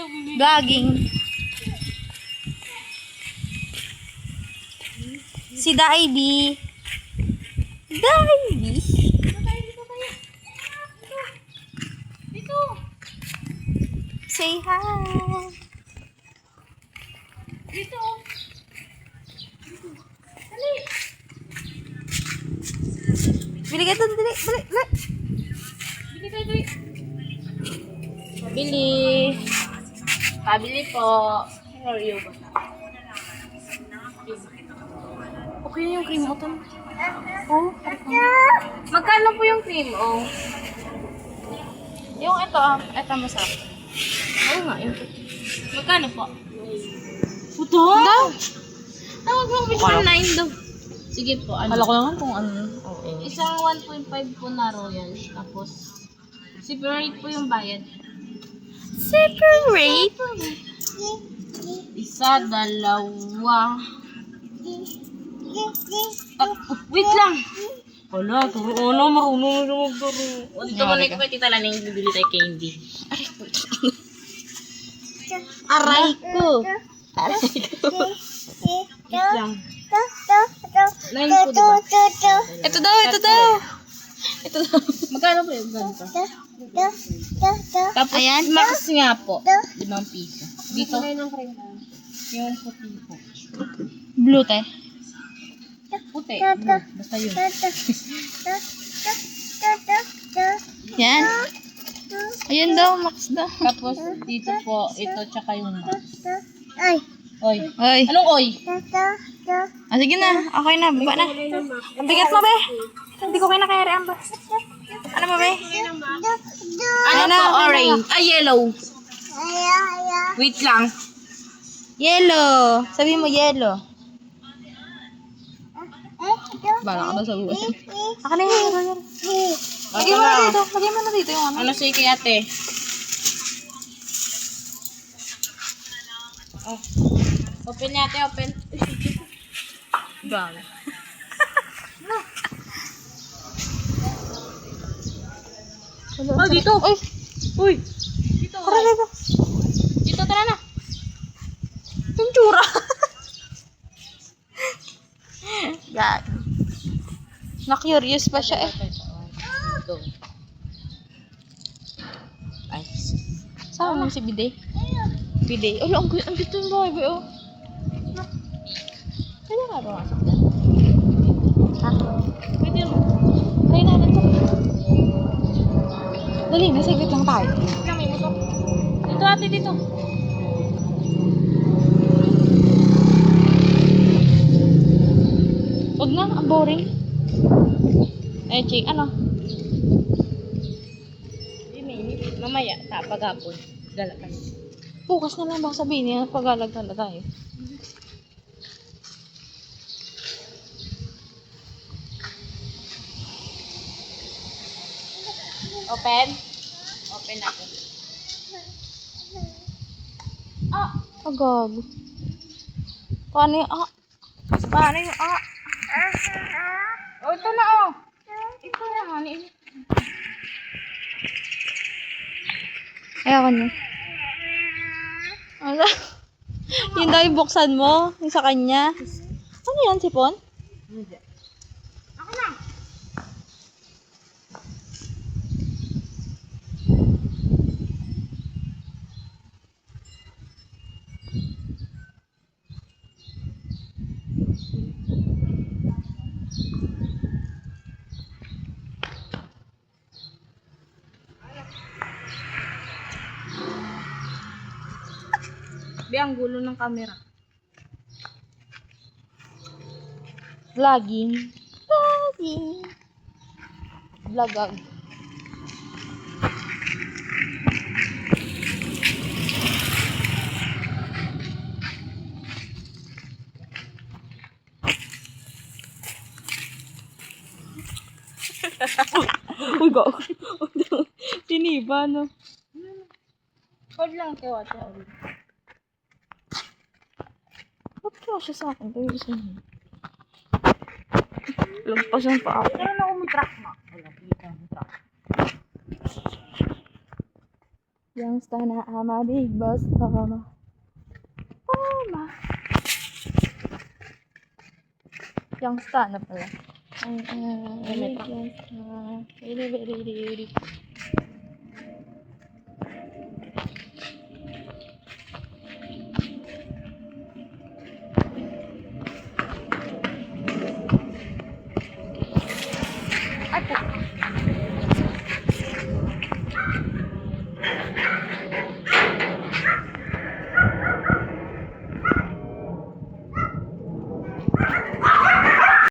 Vlogging. Si Daibi. Daibi. Dito. Say hi. Dito. Dali. Bili ka doon, dali. Bili tayo, bili. Pabili. Pabili po. Oreo ba? Okay na yung cream mo, Ton. Oh, magkano po yung cream, oh? Yung ito, ito masarap. Oo nga, yung magkano po? Puto? Daw. Tawag mo, bitcoin 9 daw. Sige po, ano? Kala ko naman kung ano. Oo. Isang 1.5 po na royal. Tapos, separate po yung bayad. Separate. Isa, dalawa. Wait lang! Wala, turo na, marunong na magturo. O, dito mo na ikaw, tita Laning, bibili tayo candy. Aray ko. Wait lang. 9 po, diba? Ito daw. Magkano po yung ganito? Tapos, Ayan. max nga po. 5 piso. Dito, yung puti po. Blue, te. Puti. Blue. Basta yun. Yan. Ayun daw, max daw. Tapos, dito po, ito, tsaka yung max. Oy. Hoy. Anong oy? Ah, sige na. Okay na. Baba na. Ang bigat mo, be. Hindi ko kinakayari ang ba. Ano ba, be? Ano na, po, okay na. orange? Ay, yellow. Wait lang. Yellow. Sabi mo yellow. Bala ka daw sa buwan. Akin na yung yellow. Lagay mo na dito. Lagay mo na dito yung ano. Ano sa'yo kay ate? Oh. Open niya ate, open. Bala. Oh, dito. Uy. Uy. Dito. Tara dito. Dito, tara na. Yung tsura. Gag. Na-curious pa siya eh. Dito. Ay. Sama mo si Bide. Bide. Oh, ang dito yung baby oh. Pwede nga ba masok dyan? Ha? Pwede mo. Try natin to. Dali, nasaglit lang tayo. Lang, may motor. Dito ate, dito. Huwag na, ang boring. Eh, Ching, ano? Hindi, mainit. Mamaya, pagapon. Gala tayo. Bukas na lang baka sabihin niya, pag-alag-alag tayo. Open? Open natin. Ah! Agag. Paano yung Paano yung Oh, ito na oh. Ito na, honey. Ayaw ko niya. Ano? Yun daw yung buksan mo, yung sa kanya. Ano yan, sipon? Hindi. Ako na. Be, ang gulo ng camera. Vlogging. Vlogag. Uy, go. Tiniba, no? Hold lang kayo ate. Ba't kaya siya sa akin? Tayo isa niya. Lagpasan pa ako. Meron ako may truck na. Wala, kita mo truck. Youngsta na ama, big boss mama. Mama. Youngsta na pala. Ay, youngsta. Very, very, very, very.